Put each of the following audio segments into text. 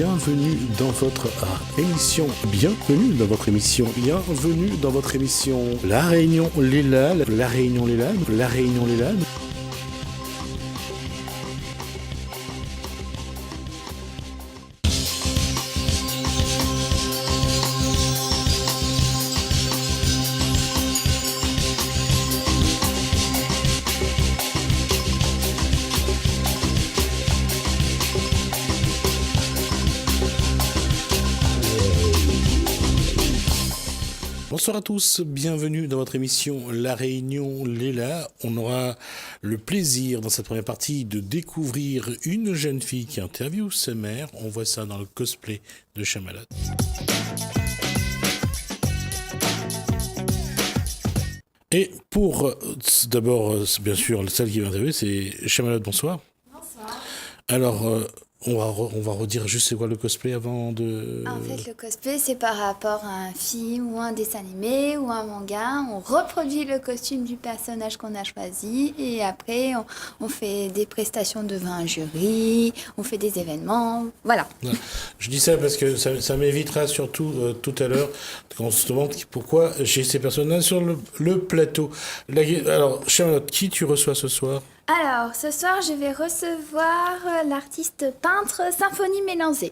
bienvenue dans votre émission, bienvenue dans votre émission, bienvenue dans votre émission La Réunion Léla, La Réunion Léla, La Réunion Léla. Bonsoir à tous, bienvenue dans votre émission La Réunion Léla. On aura le plaisir dans cette première partie de découvrir une jeune fille qui interviewe sa mère. On voit ça dans le cosplay de Chamalotte. Et pour d'abord, bien sûr, celle qui va interviewer, c'est Chamalotte. Bonsoir. Bonsoir. Alors, on va redire juste c'est quoi le cosplay avant de... En fait, le cosplay, c'est par rapport à un film ou un dessin animé ou un manga. On reproduit le costume du personnage qu'on a choisi et après, on fait des prestations devant un jury, on fait des événements, voilà. Je dis ça parce que ça m'évitera surtout tout à l'heure quand on se demande pourquoi j'ai ces personnages sur le plateau. Alors, Charlotte, qui tu reçois ce soir ? Alors, ce soir, je vais recevoir l'artiste peintre Symphonie Mélangée.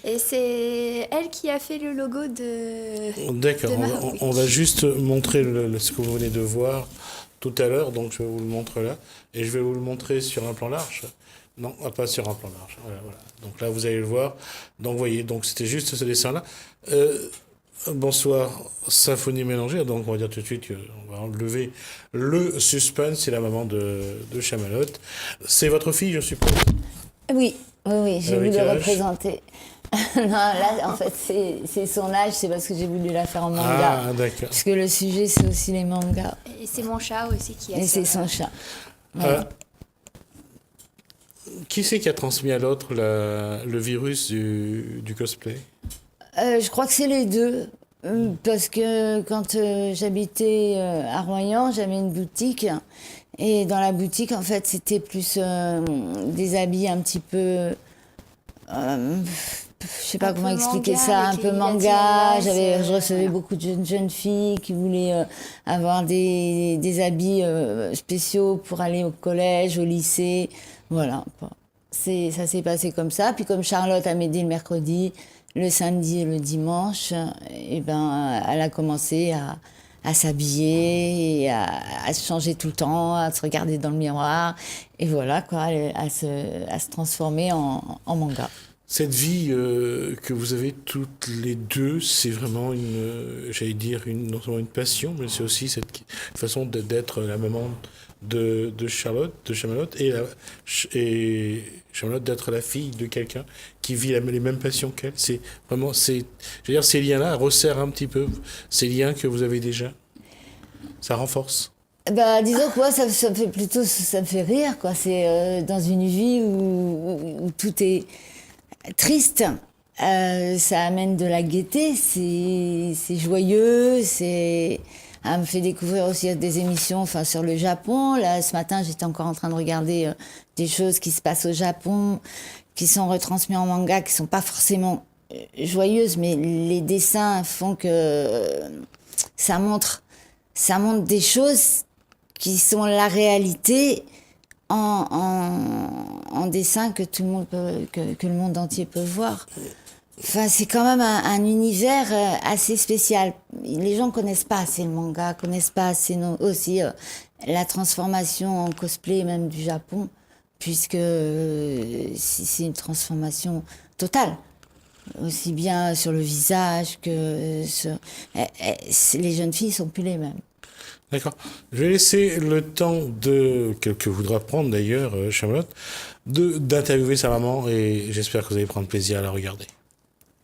Et c'est elle qui a fait le logo de... D'accord, de on va juste montrer ce que vous venez de voir tout à l'heure. Donc, je vais vous le montrer là. Et je vais vous le montrer sur un plan large. Non, pas sur un plan large. Voilà. Donc là, vous allez le voir. Donc, vous voyez, donc c'était juste ce dessin-là. Bonsoir, Symphonie Mélangée. Donc, on va dire tout de suite qu'on va enlever le suspense. C'est la maman de Chamalotte. C'est votre fille, je suppose ? Oui, j'ai voulu quel âge ? représenter. Non, là, en fait, c'est son âge, c'est parce que j'ai voulu la faire en manga. Ah, d'accord. Parce que le sujet, c'est aussi les mangas. Et c'est mon chat aussi qui a Et ça. c'est son chat. Voilà. Qui c'est qui a transmis à l'autre le virus du cosplay ? Je crois que c'est les deux. Parce que quand j'habitais à Royan, j'avais une boutique. Et dans la boutique, en fait, c'était plus des habits un petit peu... je sais pas comment expliquer ça, un peu manga. Je recevais beaucoup de jeunes filles qui voulaient avoir des habits spéciaux pour aller au collège, au lycée. Voilà. Ça s'est passé comme ça. Puis comme Charlotte a m'aidé le mercredi, le samedi et le dimanche, et ben, elle a commencé à s'habiller, et à se changer tout le temps, à se regarder dans le miroir. Et voilà, quoi, à se transformer en manga. Cette vie que vous avez toutes les deux, c'est vraiment j'allais dire, non seulement une passion, mais c'est aussi cette façon d'être la maman de Chamalotte, et Chamalotte d'être la fille de quelqu'un qui vit les mêmes passions qu'elle. C'est vraiment, je veux dire, ces liens-là resserrent un petit peu ces liens que vous avez déjà. Ça renforce. Bah, disons que moi, ça me fait rire, quoi. C'est dans une vie où tout est triste, ça amène de la gaieté, c'est joyeux, elle me fait découvrir aussi des émissions sur le Japon. Là, ce matin, j'étais encore en train de regarder des choses qui se passent au Japon, qui sont retransmises en manga, qui sont pas forcément joyeuses, mais les dessins font que ça montre des choses qui sont la réalité en dessin que tout le monde que le monde entier peut voir. Enfin, c'est quand même un univers assez spécial. Les gens connaissent pas assez le manga, connaissent pas assez aussi la transformation en cosplay même du Japon, puisque c'est une transformation totale. Aussi bien sur le visage que sur... Les jeunes filles sont plus les mêmes. D'accord. Je vais laisser le temps que voudra prendre d'ailleurs Chamalotte, d'interviewer sa maman, et j'espère que vous allez prendre plaisir à la regarder.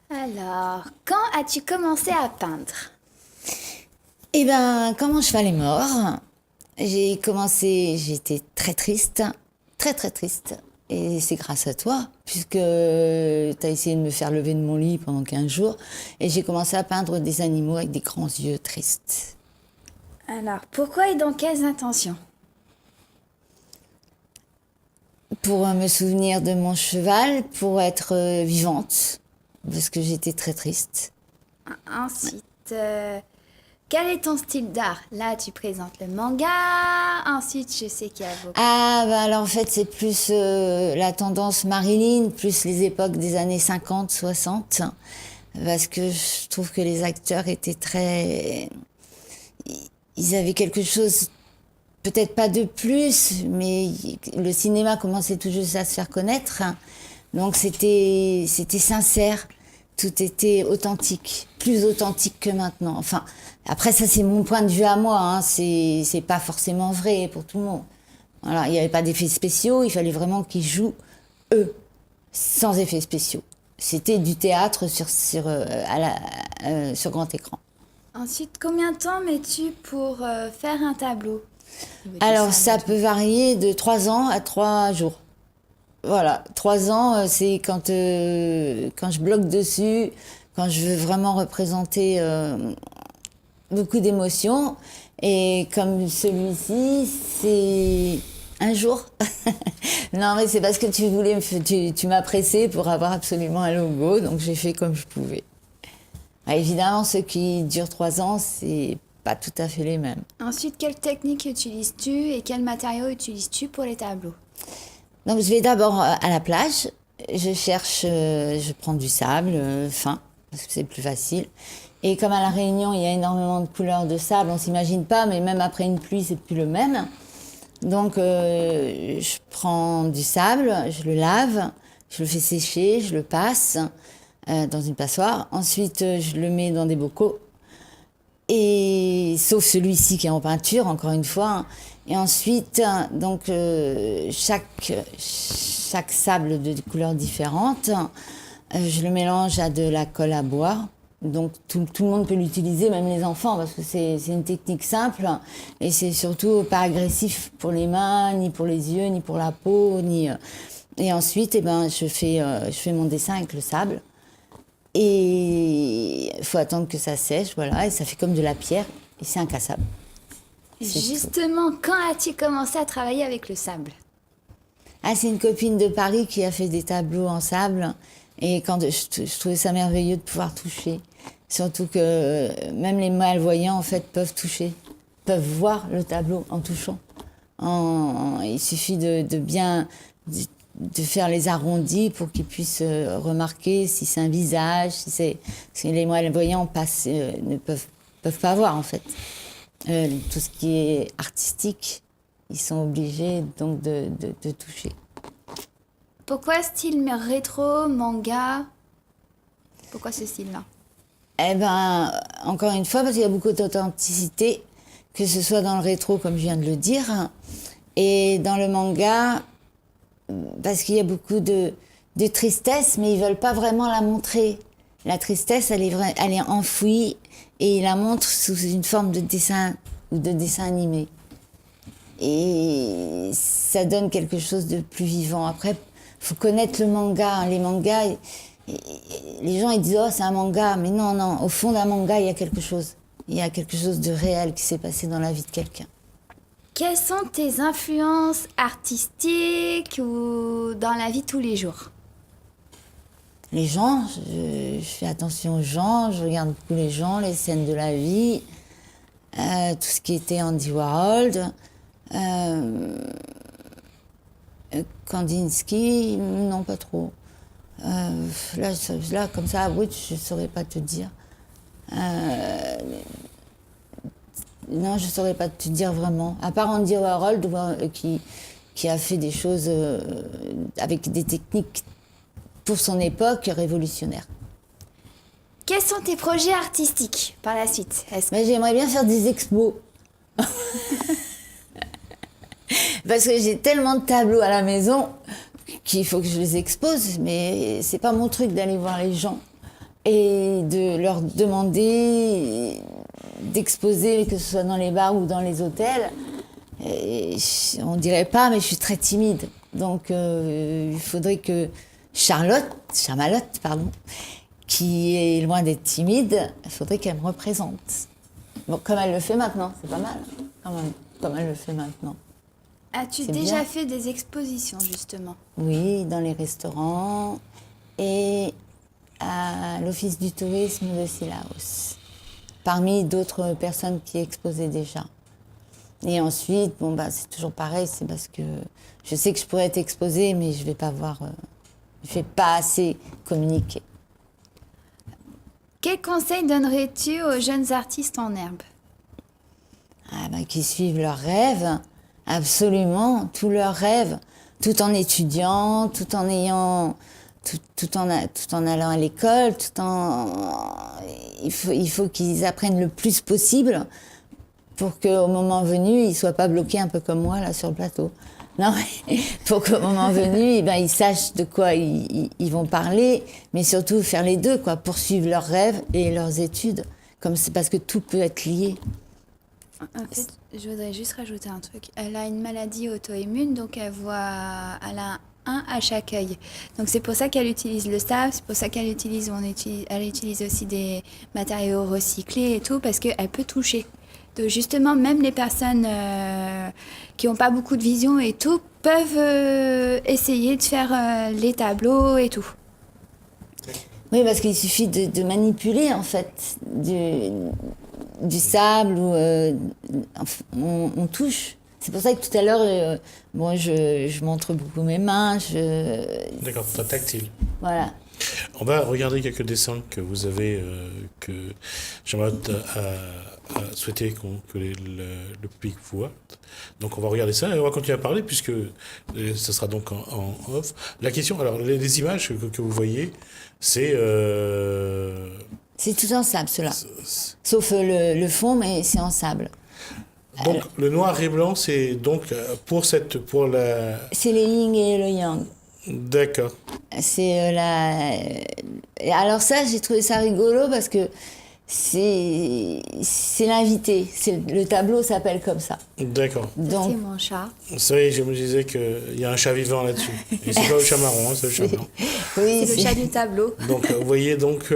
Alors, quand as-tu commencé à peindre ? Eh ben, quand mon cheval est mort, j'étais très triste, très très triste. Et c'est grâce à toi, puisque tu as essayé de me faire lever de mon lit pendant 15 jours, et j'ai commencé à peindre des animaux avec des grands yeux tristes. Alors, pourquoi et dans quelles intentions ? pour me souvenir de mon cheval, pour être vivante, parce que j'étais très triste. Ensuite, quel est ton style d'art? Là, tu présentes le manga. Ensuite, je sais qu'il y a beaucoup. Ah, bah alors en fait, c'est plus la tendance Marilyn, plus les époques des années 50, 60, parce que je trouve que les acteurs étaient très... Ils avaient quelque chose, peut-être pas de plus, mais le cinéma commençait tout juste à se faire connaître, donc c'était sincère, tout était authentique, plus authentique que maintenant. Enfin, après ça c'est mon point de vue à moi, hein. C'est pas forcément vrai pour tout le monde. Voilà, il n'y avait pas d'effets spéciaux, il fallait vraiment qu'ils jouent eux, sans effets spéciaux. C'était du théâtre sur grand écran. Ensuite, combien de temps mets-tu pour faire un tableau? Alors ça peut varier de 3 ans à 3 jours. Voilà, 3 ans, c'est quand je bloque dessus, quand je veux vraiment représenter beaucoup d'émotions. Et comme celui-ci, c'est un jour. Non, mais c'est parce que tu m'as pressé pour avoir absolument un logo, donc j'ai fait comme je pouvais. Évidemment, ceux qui durent 3 ans, c'est pas tout à fait les mêmes. Ensuite, quelle technique utilises-tu et quels matériaux utilises-tu pour les tableaux? Donc, je vais d'abord à la plage. Je prends du sable fin, parce que c'est plus facile. Et comme à La Réunion, il y a énormément de couleurs de sable, on s'imagine pas, mais même après une pluie, c'est plus le même. Donc, je prends du sable, je le lave, je le fais sécher, je le passe dans une passoire. Ensuite, je le mets dans des bocaux. Et sauf celui-ci qui est en peinture, encore une fois. Et ensuite, donc chaque sable de couleurs différentes, je le mélange à de la colle à bois. Donc tout le monde peut l'utiliser, même les enfants, parce que c'est une technique simple et c'est surtout pas agressif pour les mains, ni pour les yeux, ni pour la peau, ni. Et ensuite, je fais mon dessin avec le sable. Et il faut attendre que ça sèche, voilà, et ça fait comme de la pierre, et c'est incassable. Justement, quand as-tu commencé à travailler avec le sable? Ah, c'est une copine de Paris qui a fait des tableaux en sable, et je trouvais ça merveilleux de pouvoir toucher. Surtout que même les malvoyants, en fait, peuvent toucher, peuvent voir le tableau en touchant. Il suffit de bien... de faire les arrondis pour qu'ils puissent remarquer si c'est un visage, si les malvoyants ne peuvent pas voir en fait. Tout ce qui est artistique, ils sont obligés donc de toucher. Pourquoi style rétro, manga? Pourquoi ce style-là? Encore une fois, parce qu'il y a beaucoup d'authenticité, que ce soit dans le rétro, comme je viens de le dire, et dans le manga, parce qu'il y a beaucoup de tristesse, mais ils veulent pas vraiment la montrer. La tristesse, elle est enfouie et ils la montrent sous une forme de dessin ou de dessin animé. Et ça donne quelque chose de plus vivant. Après, faut connaître le manga. Les mangas, les gens ils disent oh c'est un manga, mais non, au fond d'un manga il y a quelque chose. Il y a quelque chose de réel qui s'est passé dans la vie de quelqu'un. Quelles sont tes influences artistiques ou dans la vie de tous les jours? Les gens, je fais attention aux gens, je regarde beaucoup les gens, les scènes de la vie, tout ce qui était Andy Warhol, Kandinsky, non pas trop. Là, comme ça, à brut, je ne saurais pas te dire. Non, je ne saurais pas te dire vraiment. À part Andy Warhol, qui a fait des choses avec des techniques pour son époque révolutionnaires. Quels sont tes projets artistiques par la suite? J'aimerais bien faire des expos. Parce que j'ai tellement de tableaux à la maison qu'il faut que je les expose, mais c'est pas mon truc d'aller voir les gens et de leur demander d'exposer, que ce soit dans les bars ou dans les hôtels. Et on dirait pas, mais je suis très timide. Donc il faudrait que Charmalotte, qui est loin d'être timide, il faudrait qu'elle me représente. Bon, comme elle le fait maintenant, c'est pas mal, quand même, comme elle le fait maintenant. As-tu C'est déjà bien. fait des expositions, justement? Oui, dans les restaurants et à l'Office du tourisme de Sillaos, parmi d'autres personnes qui exposaient déjà. Et ensuite, c'est toujours pareil, c'est parce que je sais que je pourrais être exposée, mais je vais pas je vais pas assez communiquer. Quel conseil donnerais-tu aux jeunes artistes en herbe? Qui suivent leurs rêves, absolument, tous leurs rêves, tout en étudiant, tout en ayant, tout en allant à l'école, il faut qu'ils apprennent le plus possible pour qu'au moment venu, ils soient pas bloqués un peu comme moi là sur le plateau. Non, mais pour qu'au moment venu, ils sachent de quoi ils vont parler, mais surtout faire les deux, quoi, poursuivre leurs rêves et leurs études, comme c'est parce que tout peut être lié. En fait, je voudrais juste rajouter un truc. Elle a une maladie auto-immune, donc elle a un à chaque œil. Donc c'est pour ça qu'elle utilise le sable, c'est pour ça qu'elle elle utilise aussi des matériaux recyclés et tout, parce qu'elle peut toucher. Donc justement, même les personnes qui n'ont pas beaucoup de vision et tout peuvent essayer de faire les tableaux et tout. Oui, parce qu'il suffit de manipuler, en fait, du sable où on touche. C'est pour ça que tout à l'heure, je montre beaucoup mes mains. D'accord, c'est tactile. Voilà. On va regarder quelques dessins que vous avez, que Charlotte a souhaité que le public voit. Donc on va regarder ça et on va continuer à parler puisque ce sera donc en off. La question, alors les images que vous voyez, c'est... C'est tout en sable, cela. Sauf le fond, mais c'est en sable. Donc le noir et blanc, c'est donc pour la... C'est le yin et le yang. D'accord. C'est Alors ça, j'ai trouvé ça rigolo parce que c'est l'invité. Le tableau s'appelle comme ça. D'accord. Donc, C'est mon chat. C'est vrai, je me disais qu'il y a un chat vivant là-dessus. Et c'est pas le chat marron, c'est le chat blanc. oui, C'est le chat du tableau. Donc vous voyez donc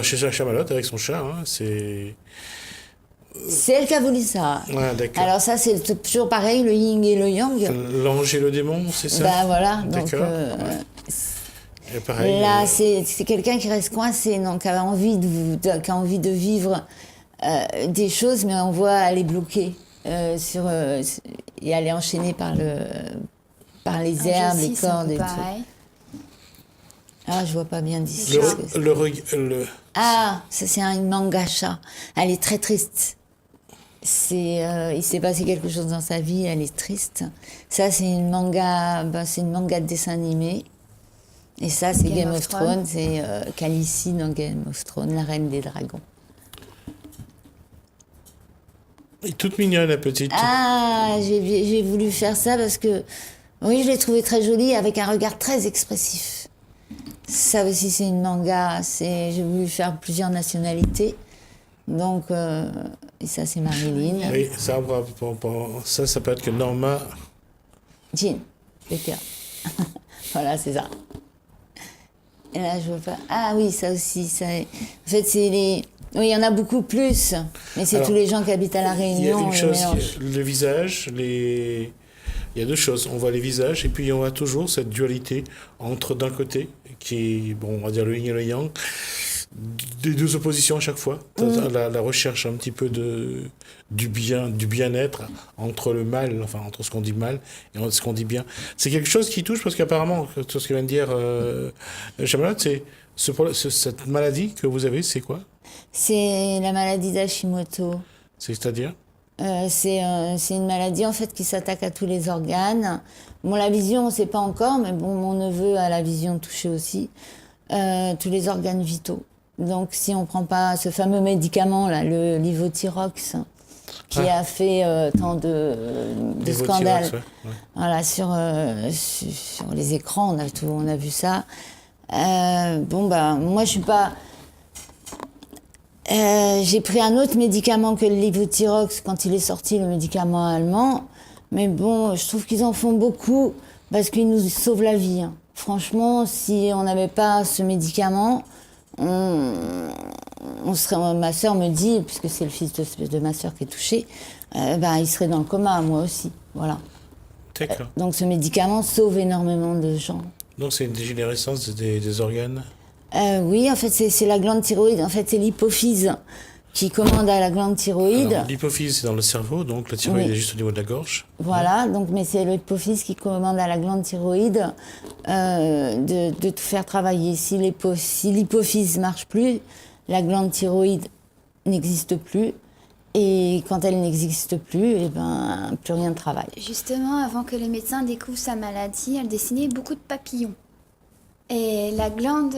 chez sa Chamalotte avec son chat, hein, c'est... c'est elle qui a voulu ça. Ouais, d'accord. Alors ça, c'est toujours pareil, le yin et le yang. L'ange et le démon, c'est ça? Voilà. Donc, D'accord. Et pareil, là, c'est quelqu'un qui reste coincé, donc qui a envie de vivre des choses, mais on voit aller bloquer et aller enchaîner par les herbes, les cordes et tout. Ah, je vois pas bien d'ici. Ah, ça c'est une mangaka. Elle est très triste. Il s'est passé quelque chose dans sa vie, elle est triste. Ça c'est une manga de dessin animé. Et ça c'est Game of Thrones, c'est Khaleesi dans Game of Thrones, la reine des dragons. Elle est toute mignonne la petite. Ah, j'ai voulu faire ça parce que oui, je l'ai trouvée très jolie avec un regard très expressif. Ça aussi c'est une manga, j'ai voulu faire plusieurs nationalités. Donc et ça c'est Marilyn. Oui, ça peut être que Norma. Jean, Becker. Voilà, c'est ça. Et là, je vois pas. Ah oui, ça aussi. En fait, c'est les. Oui, il y en a beaucoup plus. Mais c'est tous les gens qui habitent à La Réunion. Il y a une chose, le visage, il y a deux choses. On voit les visages et puis on voit toujours cette dualité entre d'un côté, qui est, bon, on va dire le yin et le yang, des deux oppositions à chaque fois. La recherche un petit peu du bien-être entre le mal, enfin entre ce qu'on dit mal et ce qu'on dit bien. C'est quelque chose qui touche parce qu'apparemment, tout ce que vient de dire Chamalotte, c'est cette maladie que vous avez, c'est quoi? C'est la maladie d'Hashimoto. C'est-à-dire? C'est une maladie en fait qui s'attaque à tous les organes. Bon, la vision, on ne sait pas encore, mais bon, mon neveu a la vision touchée aussi. Tous les organes vitaux. Donc, si on ne prend pas ce fameux médicament, là, le Levothyrox, qui a fait tant de scandales. Ouais. Voilà, sur les écrans, on a vu ça. Moi, je suis pas... j'ai pris un autre médicament que le Levothyrox quand il est sorti, le médicament allemand. Mais bon, je trouve qu'ils en font beaucoup parce qu'ils nous sauvent la vie. Hein. Franchement, si on n'avait pas ce médicament, ma sœur me dit, puisque c'est le fils de ma sœur qui est touché, il serait dans le coma, moi aussi. Voilà. D'accord. Donc ce médicament sauve énormément de gens. Donc c'est une dégénérescence des organes. Oui, en fait, c'est la glande thyroïde. En fait, c'est l'hypophyse qui commande à la glande thyroïde. Alors, l'hypophyse, c'est dans le cerveau, donc la thyroïde Oui. est juste au niveau de la gorge. Voilà, donc, mais c'est l'hypophyse qui commande à la glande thyroïde de tout faire travailler. Si l'hypophyse marche plus, la glande thyroïde n'existe plus. Et quand elle n'existe plus, eh ben, plus rien ne travaille. Justement, avant que les médecins découvrent sa maladie, elle dessinait beaucoup de papillons. Et la glande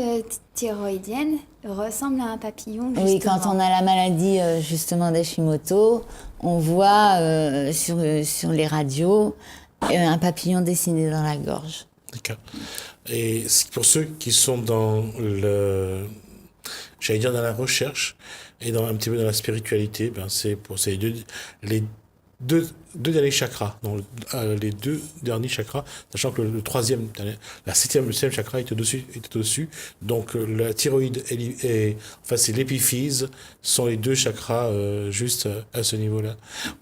thyroïdienne ressemble à un papillon, justement. Oui, quand on a la maladie justement d'Hashimoto, on voit sur les radios un papillon dessiné dans la gorge. D'accord. Et pour ceux qui sont dans j'allais dire dans la recherche et un petit peu dans la spiritualité, ben c'est pour ces les deux derniers chakras, les deux derniers chakras, sachant que le troisième, le septième chakra est au-dessus. Donc la thyroïde enfin c'est l'épiphyse, sont les deux chakras juste à ce niveau-là.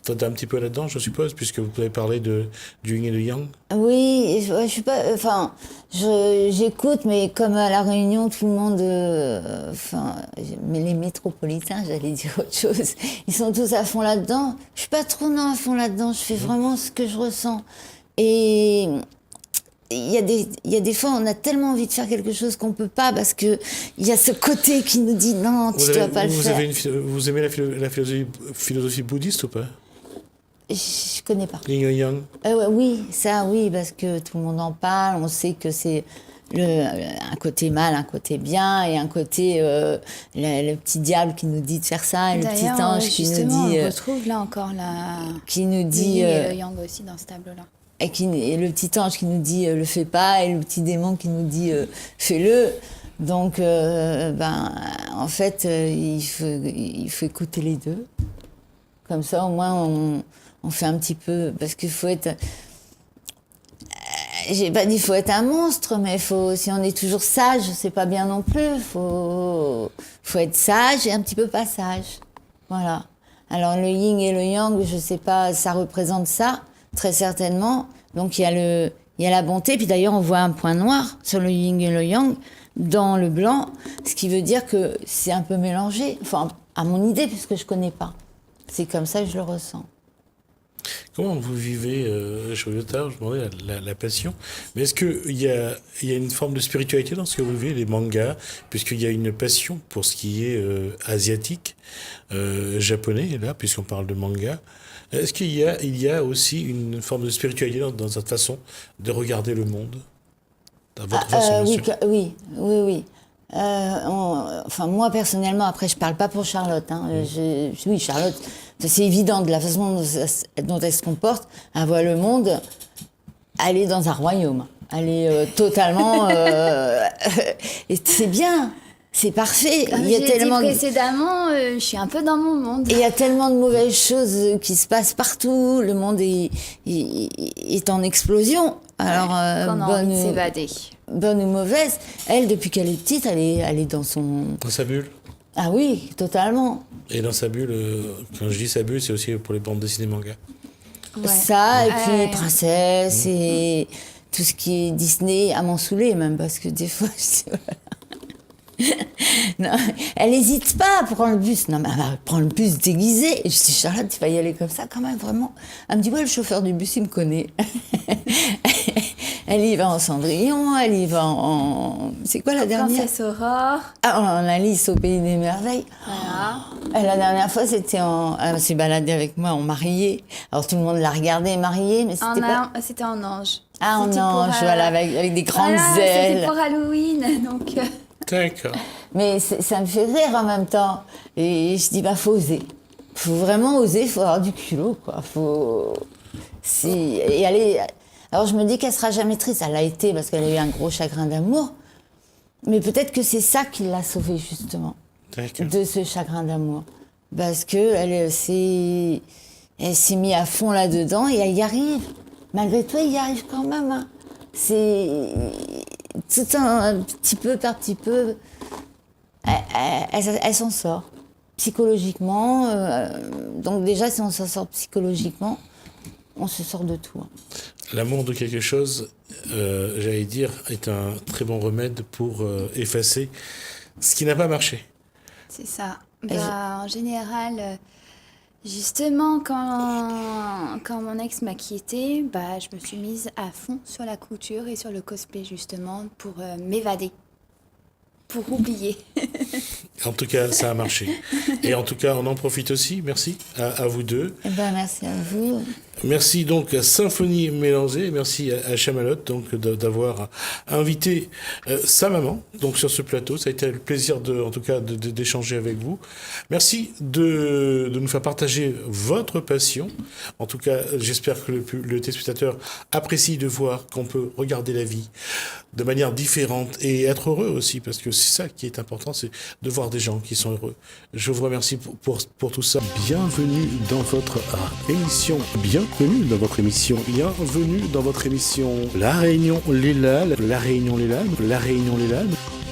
Vous êtes un petit peu là-dedans, je suppose, puisque vous avez parlé du yin et du yang. Oui, je suis pas. Enfin, j'écoute, mais comme à la Réunion, tout le monde. Mais les métropolitains, j'allais dire autre chose. Ils sont tous à fond là-dedans. Je suis pas trop à fond là-dedans. Je fais vraiment ce que je ressens. Et il y a des fois, on a tellement envie de faire quelque chose qu'on peut pas parce que il y a ce côté qui nous dit non, tu dois pas le faire. Vous aimez la philosophie bouddhiste ou pas? Je connais pas. Yin et yang. Oui, ça, oui, parce que tout le monde en parle. On sait que c'est un côté mal, un côté bien, et un côté le petit diable qui nous dit de faire ça, et le petit ange qui nous dit. On retrouve là encore qui nous dit. Le yin et le yang aussi dans ce tableau-là. Et le petit ange qui nous dit le fais pas, et le petit démon qui nous dit fais-le. Donc, en fait, il faut écouter les deux. Comme ça, au moins, on fait un petit peu. Parce qu'il faut être. J'ai pas dit qu'il faut être un monstre, mais si on est toujours sage, c'est pas bien non plus. Faut être sage et un petit peu pas sage. Voilà. Alors, le yin et le yang, je sais pas, ça représente ça, très certainement. Donc, il y a la bonté. Puis d'ailleurs, on voit un point noir sur le yin et le yang dans le blanc, ce qui veut dire que c'est un peu mélangé. Enfin, à mon idée, puisque je connais pas. C'est comme ça que je le ressens. Comment vous vivez, je me demandais la passion, mais est-ce qu'il y a une forme de spiritualité dans ce que vous vivez, les mangas, puisqu'il y a une passion pour ce qui est asiatique, japonais, là, puisqu'on parle de manga. Est-ce qu'il y a aussi une forme de spiritualité dans cette façon de regarder le monde, dans votre façon, bien sûr. Oui. Enfin, moi, personnellement, après, je parle pas pour Charlotte. Hein. Oui, Charlotte, c'est évident, de la façon dont elle se comporte, elle voit le monde aller dans un royaume. Elle est totalement... et c'est bien, c'est parfait. Comme il y a je l'ai tellement dit précédemment, je suis un peu dans mon monde. Et il y a tellement de mauvaises choses qui se passent partout. Le monde est en explosion. Alors, Qu'on a envie de s'évader. Bonne ou mauvaise, elle, depuis qu'elle est petite, elle est dans son... Dans sa bulle. Ah oui, totalement. Et dans sa bulle, quand je dis sa bulle, c'est aussi pour les bandes dessinées manga. Ouais. Ça, et puis princesse, et tout ce qui est Disney, à m'en saouler même, parce que des fois, je dis, voilà. Non, elle n'hésite pas à prendre le bus. Non, mais elle va prendre le bus déguisé. Et je dis, Charlotte, tu vas y aller comme ça quand même, vraiment. Elle me dit, ouais, le chauffeur du bus, il me connaît. Elle y va en Cendrillon, elle y va en... C'est quoi la dernière? Princesse Aurore. Ah, en Alice au Pays des Merveilles. Voilà. Et la dernière fois, elle s'est baladée avec moi en mariée. Alors tout le monde l'a regardée mariée, mais c'était pas... C'était en ange. Ah, en C'était ange, pour, voilà, avec des grandes voilà, ailes. C'était pour Halloween, donc... D'accord. Mais ça me fait rire en même temps. Et je dis, faut oser. Faut vraiment oser, faut avoir du culot, quoi. Et aller... Alors je me dis qu'elle sera jamais triste. Elle l'a été parce qu'elle a eu un gros chagrin d'amour. Mais peut-être que c'est ça qui l'a sauvée, justement. D'accord. De ce chagrin d'amour. Parce qu'elle s'est mise à fond là-dedans et elle y arrive. Malgré tout, elle y arrive quand même. Hein. C'est tout un petit peu par petit peu. Elle s'en sort. Psychologiquement. Donc déjà, si on s'en sort psychologiquement, on se sort de tout. L'amour de quelque chose, j'allais dire, est un très bon remède pour effacer ce qui n'a pas marché. C'est ça. En général, justement, quand mon ex m'a quittée, je me suis mise à fond sur la couture et sur le cosplay, justement, pour m'évader, pour oublier. En tout cas, ça a marché. Et en tout cas, on en profite aussi. Merci à vous deux. Merci à vous. Merci donc à Symphonie Mélangée, merci à Chamallotte donc d'avoir invité sa maman donc sur ce plateau. Ça a été le plaisir d'échanger avec vous. Merci de nous faire partager votre passion. En tout cas, j'espère que le téléspectateur apprécie de voir qu'on peut regarder la vie de manière différente et être heureux aussi, parce que c'est ça qui est important, c'est de voir des gens qui sont heureux. Je vous remercie pour tout ça. Bienvenue dans votre émission. Bienvenue dans votre émission. Bienvenue dans votre émission. La Réunion Les Lalles. La Réunion Les Lalles. La Réunion Les Lalles.